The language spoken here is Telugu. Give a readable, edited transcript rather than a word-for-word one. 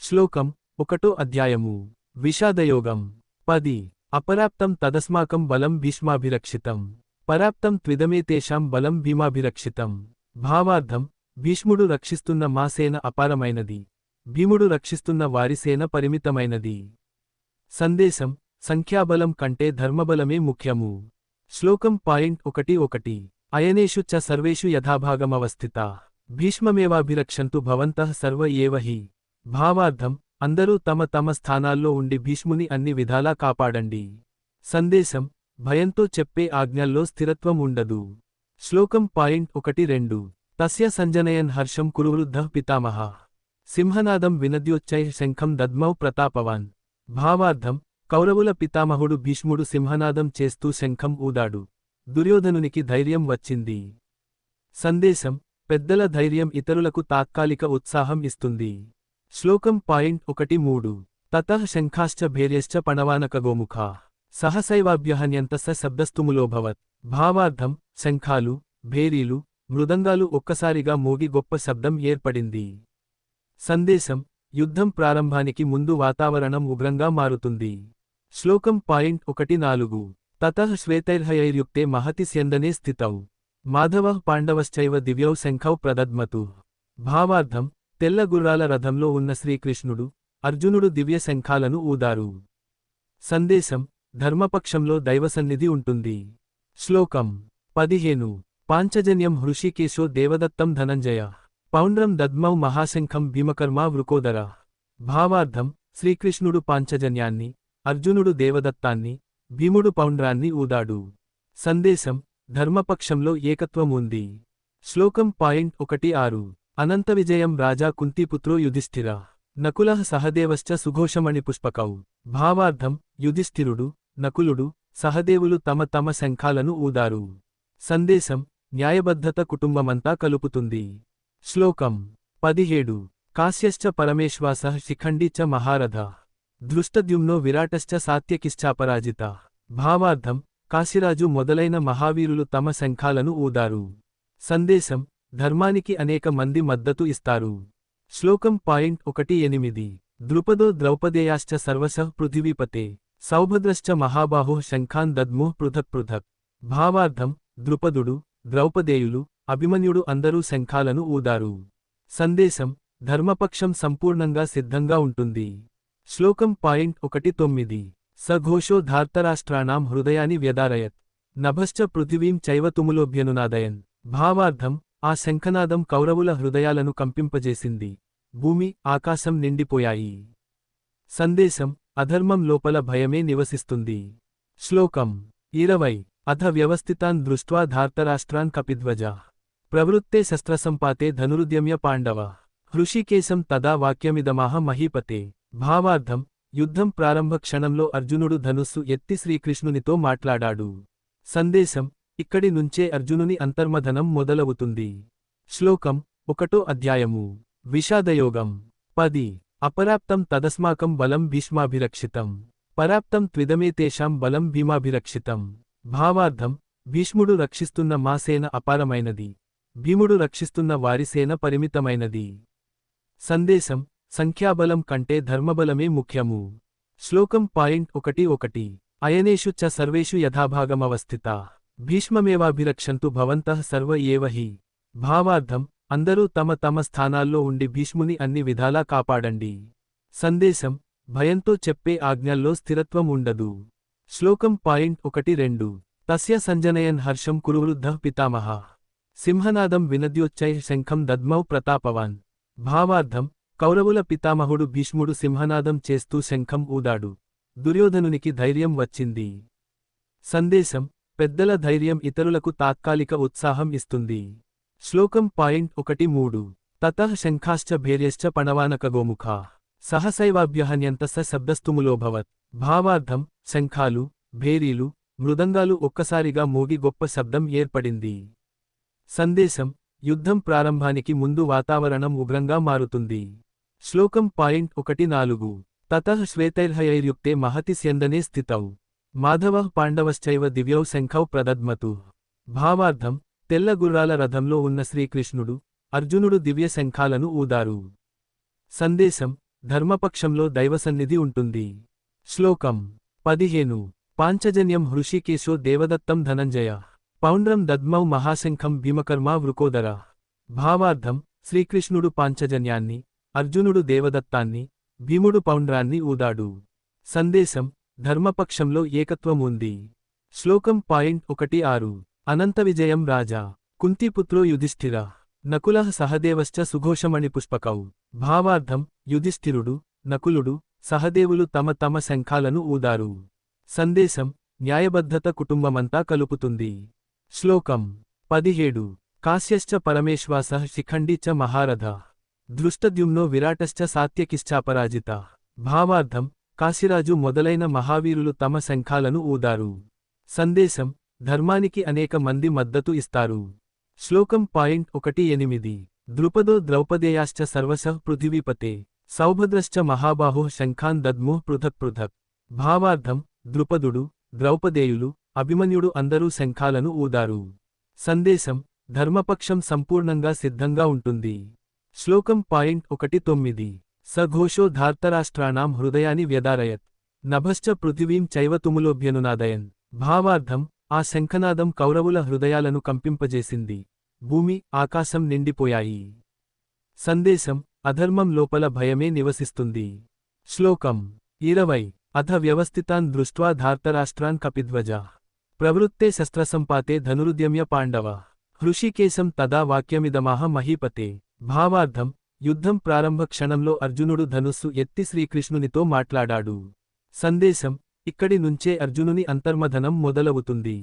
శ్లోకం ఒకటో అధ్యాయము విషాదయోగం 10 అపరాప్తం తదస్మాకం బలం భీష్మాభిరక్షితం పరాప్తం త్విదమేతేషాం బలం భీమాభిరక్షితం భావార్థం భీష్ముడు రక్షిస్తున్న మా సేన అపారమైనది భీముడు రక్షిస్తున్న వారి సేన పరిమితమైనది సందేశం సంఖ్యాబలం కంటే ధర్మబలమే ముఖ్యము శ్లోకం పాయింట్ 1 అయనేషు చ సర్వేషు యథాభాగమవస్థితా భీష్మమేవాభిరక్షంతు భవంతః సర్వ ఏవ హి భావార్థం అందరూ తమ తమ స్థానాల్లో ఉండి భీష్ముని అన్ని విధాలా కాపాడండి సందేశం భయంతో చెప్పే ఆజ్ఞల్లో స్థిరత్వం ఉండదు శ్లోకం పాయింట్ 1-2 తస్య సంజనయన్ హర్షం కురువృద్ధః పితామహ సింహనాదం వినద్యోచ్చై శంఖం దద్మౌ ప్రతాపవాన్ భావార్థం కౌరవుల పితామహుడు భీష్ముడు సింహనాదం చేస్తూ శంఖం ఊదాడు దుర్యోధనునికి ధైర్యం వచ్చింది సందేశం పెద్దల ధైర్యం ఇతరులకు తాత్కాలిక ఉత్సాహం ఇస్తుంది శ్లోకం పాయింట్ 1-3 తతః శంఖాశ్చ భేర్యశ్చ పణవానకగోముఖా సహసైవాభ్యహన్యంత స శబ్దస్తుములోభవత్ భావార్థం శంఖాలు భేరీలు మృదంగాలు ఒక్కసారిగా మోగి గొప్ప శబ్దం ఏర్పడింది సందేశం యుద్ధం ప్రారంభానికి ముందు వాతావరణం ఉగ్రంగా మారుతుంది శ్లోకం పాయింట్ 1-4 తతః శ్వేతైర్హయైర్యుక్తే మహతి స్యందనే స్థితౌ మాధవః పాండవశ్చైవ దివ్యౌ శంఖౌ ప్రదద్మతు భావార్థం తెల్ల గుర్రాల రథంలో ఉన్న శ్రీకృష్ణుడు అర్జునుడు దివ్య శంఖాలను ఊదారు సందేశం ధర్మపక్షంలో దైవసన్నిధి ఉంటుంది శ్లోకం 15 పాంచజన్యం హృషికేశో దేవదత్తం ధనంజయ పౌండ్రం దద్మౌ మహాశంఖం భీమకర్మా వృకోదర భావార్థం శ్రీకృష్ణుడు పాంచజన్యాన్ని అర్జునుడు దేవదత్తాన్ని భీముడు పౌండ్రాన్ని ఊదాడు సందేశం ధర్మపక్షంలో ఏకత్వం ఉంది శ్లోకం పాయింట్ 1-6 అనంత విజయం రాజా కుంతీపుత్రో యుధిష్ఠిర నకులః సహదేవశ్చ సుఘోషమణి పుష్పకౌ భావార్థం యుధిష్ఠిరుడు నకులుడు సహదేవులు తమ తమ శంఖాలను ఊదారు సందేశం న్యాయబద్ధత కుటుంబమంతా కలుపుతుంది శ్లోకం 17 కాశ్యశ్చ పరమేశ్వాసః శిఖండీ చ మహారథ దృష్టద్యుమ్నో విరాటశ్చ సాత్యకిశ్చాపరాజిత భావార్థం కాశీరాజు మొదలైన మహావీరులు తమ శంఖాలను ఊదారు సందేశం ధర్మానికి అనేక మంది మద్దతు ఇస్తారు శ్లోకం పాయింట్ 1-8 ద్రుపదో ద్రౌపదేయాశ్చ సర్వశః పృథివీపతే సౌభద్రశ్చ మహాబాహుః శంఖాన్ దద్ముః పృథక్ పృథక్ భావార్థం ద్రుపదుడు ద్రౌపదేయులు అభిమన్యుడు అందరూ శంఖాలను ఊదారు సందేశం ధర్మపక్షం సంపూర్ణంగా సిద్ధంగా ఉంటుంది శ్లోకం పాయింట్ 1-9 సఘోషో ధార్తరాష్ట్రాణాం హృదయాని వ్యదారయత్ నభశ్చ పృథివీం చైవ తుములోభ్యనునాదయన్ భావార్థం ఆ శంఖనాదం కౌరవుల హృదయాలను కంపింపజేసింది భూమి ఆకాశం నిండిపోయాయి సందేశం అధర్మం లోపల భయమే నివసిస్తుంది శ్లోకం 20 అథ వ్యవస్థితాన్ దృష్ట్వా ధార్తరాష్ట్రాన్ కపిధ్వజ ప్రవృత్తే శస్త్రసంపాతే ధనురుద్యమ్య పాండవ హృషికేశం తదా వాక్యమిదమాహ మహీపతే భావార్థం యుద్ధం ప్రారంభ క్షణంలో అర్జునుడు ధనుస్సు ఎత్తి శ్రీకృష్ణునితో మాట్లాడాడు సందేశం ఇక్కడి నుంచే అర్జునుని అంతర్మథనం మొదలవుతుంది శ్లోకం 1 అధ్యాయము విషాదయోగం 10 అపరాప్తం తదస్మాకం బలం భీష్మాభిరక్షితం పరాప్తం త్విదమేతేషాం బలం భీమాభిరక్షితం భావార్థం భీష్ముడు రక్షిస్తున్న మా సేన అపారమైనది భీముడు రక్షిస్తున్న వారి సేన పరిమితమైనది సందేశం సంఖ్యాబలం కంటే ధర్మబలమే ముఖ్యము శ్లోకం పాయింట్ 1 అయనేషు చ సర్వేషు యథాభాగమవస్థితా భీష్మమేవాభిరక్షంతు భవంతః సర్వ ఏవ హి భావార్థం అందరూ తమ తమ స్థానాల్లో ఉండి భీష్ముని అన్ని విధాలా కాపాడండి సందేశం భయంతో చెప్పే ఆజ్ఞల్లో స్థిరత్వం ఉండదు శ్లోకం పాయింట్ 1-2 తస్య సంజనయన్ హర్షం కురువృద్ధః పితామహ సింహనాదం వినద్యోచ్చై శంఖం దద్మౌ ప్రతాపవాన్ భావార్థం కౌరవుల పితామహుడు భీష్ముడు సింహనాదం చేస్తూ శంఖం ఊదాడు దుర్యోధనునికి ధైర్యం వచ్చింది సందేశం పెద్దల ధైర్యం ఇతరులకు తాత్కాలిక ఉత్సాహం ఇస్తుంది శ్లోకం పాయింట్ 1-3 తతః శంఖాశ్చ భేర్యశ్చ పణవానకగోముఖా సహసైవాభ్యహన్యంత స శబ్దస్తుములోభవత్ భావార్థం శంఖాలు భేరీలు మృదంగాలు ఒక్కసారిగా మోగి గొప్ప శబ్దం ఏర్పడింది సందేశం యుద్ధం ప్రారంభానికి ముందు వాతావరణం ఉగ్రంగా మారుతుంది శ్లోకం పాయింట్ 1-4 తతః శ్వేతైర్హయైర్యుక్తే మహతి స్యందనే స్థితౌ మాధవః పాండవశ్చైవ దివ్యౌ శంఖౌ ప్రదద్మతు భావార్థం తెల్ల గుర్రాల రథంలో ఉన్న శ్రీకృష్ణుడు అర్జునుడు దివ్య శంఖాలను ఊదారు సందేశం ధర్మపక్షంలో దైవసన్నిధి ఉంటుంది. శ్లోకం 15 పాంచజన్యం హృషికేశో దేవదత్తం ధనంజయ పౌండ్రం దద్మౌ మహాశంఖం భీమకర్మా వృకోదర. భావార్థం శ్రీకృష్ణుడు పాంచజన్యాన్ని, అర్జునుడు దేవదత్తాన్ని, భీముడు పౌండ్రాన్ని ఊదాడు. సందేశం ధర్మపక్షంలో ఏకత్వం ఉంది. శ్లోకం 16 అనంత విజయం రాజా కుంతీపుత్రో యుధిష్ఠిర నకులః సహదేవశ్చ సుఘోషమణి పుష్పకౌ. భావార్థం యుధిష్ఠిరుడు, నకులుడు, సహదేవులు తమ తమ శంఖాలను ఊదారు. సందేశం న్యాయబద్ధత కుటుంబమంతా కలుపుతుంది. శ్లోకం 17 కాశ్యశ్చ పరమేశ్వాసః శిఖండీ చ మహారథ దృష్టద్యుమ్నో విరాటశ్చ సాత్యకిశ్చాపరాజిత. భావార్థం కాశీరాజు మొదలైన మహావీరులు తమ శంఖాలను ఊదారు. సందేశం ధర్మానికి అనేక మంది మద్దతు ఇస్తారు. శ్లోకం 18 ద్రుపదో ద్రౌపదేయాశ్చ సర్వశః పృథివీపతే సౌభద్రశ్చ మహాబాహో శంఖాన్ దద్ముః పృథక్ పృథక్. భావార్థం ద్రుపదుడు, ద్రౌపదేయులు, అభిమన్యుడు అందరూ శంఖాలను ఊదారు. సందేశం ధర్మపక్షం సంపూర్ణంగా సిద్ధంగా ఉంటుంది. శ్లోకం 19 స ఘోషో ధార్తరాష్ట్రాణాం హృదయాని వ్యదారయత్ నభశ్చ పృథివీం చైవ తుములోభ్యనునాదయన్. భావార్థం ఆ శంఖనాదం కౌరవుల హృదయాలను కంపింపజేసింది. భూమి, ఆకాశం నిండిపోయాయి. సందేశం అధర్మం లోపల భయమే నివసిస్తుంది. శ్లోకం 20 అథ వ్యవస్థితాన్ దృష్ట్వా ధార్తరాష్ట్రాన్ కపిధ్వజా ప్రవృత్తే శస్త్రసంపాతే ధనురుద్యమ్య పాండవ హృషికేశం తదా వాక్యమిదమాహ మహీపతే. భావార్థం యుద్ధం ప్రారంభ క్షణంలో అర్జునుడు ధనుస్సు ఎత్తి శ్రీకృష్ణునితో మాట్లాడాడు. సందేశం ఇక్కడి నుంచే అర్జునుని అంతర్మథనం మొదలవుతుంది.